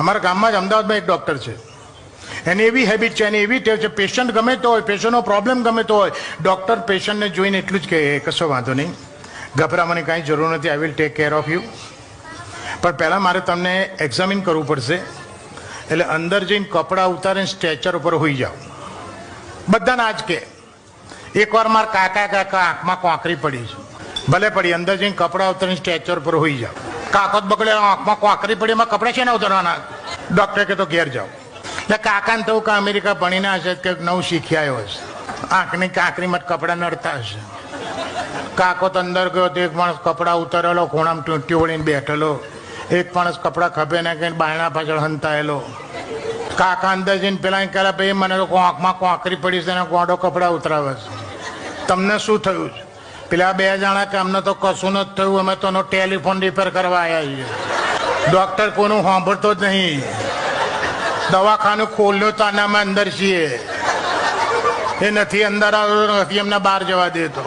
અમારા ગામમાં જ અમદાવાદમાં એક ડૉક્ટર છે, એની એવી હેબિટ છે, એની એવી ટેવ છે, પેશન્ટ ગમે તો હોય, પેશન્ટનો પ્રોબ્લેમ ગમે તો હોય, ડૉક્ટર પેશન્ટને જોઈને એટલું જ કહે કશો વાંધો નહીં, ગભરાવાની કાંઈ જરૂર નથી, I will take care of you. પણ પહેલાં મારે તમને એક્ઝામિન કરવું પડશે. એટલે અંદર જઈને કપડાં ઉતારીને સ્ટ્રેચર ઉપર હોઈ જાઓ. બધાને આજ કે એકવાર મારા કાકા આંખમાં કોંકરી પડી છે, ભલે પડી, અંદર જઈને કપડાં ઉતારીને સ્ટ્રેચર ઉપર હોઈ જાઓ. કાકો જ બગડે, આંખમાં કોંકરી પડી, એમાં કપડાં છે ને ઉતારવાના? ડૉક્ટર કે તો ઘેર જાઓ. એટલે કાકાને તો કે અમેરિકા ભણીને હશે, કે નવું શીખી આવ્યો હશે, આંખની કાંકરીમાં કપડાં નડતા હશે. કાકો તો અંદર ગયો તો એક માણસ કપડાં ઉતારેલો, ખૂણામાં ટૂંટી વળીને બેઠેલો, એક માણસ કપડાં ખભે નાખીને બાયણા પાછળ હંતાયેલો. કાકા અંદર જઈને પેલા કહેલા, ભાઈ મને તો આંખમાં કોંકરી પડી છે ને ગોડો કપડાં ઉતરાવે છે, તમને શું થયું છે? પેલા બે જણા કે અમને તો કશું નથી થયું, અમે તો ટેલિફોન રિપેર કરવા આવ્યા છીએ. ડૉક્ટર કોઈનું સાંભળતો જ નહીં, દવાખાનું ખોલ્યો તો આનામાં અંદર છીએ, એ નથી અંદર આવ્યો, નથી એમને બહાર જવા દેતો.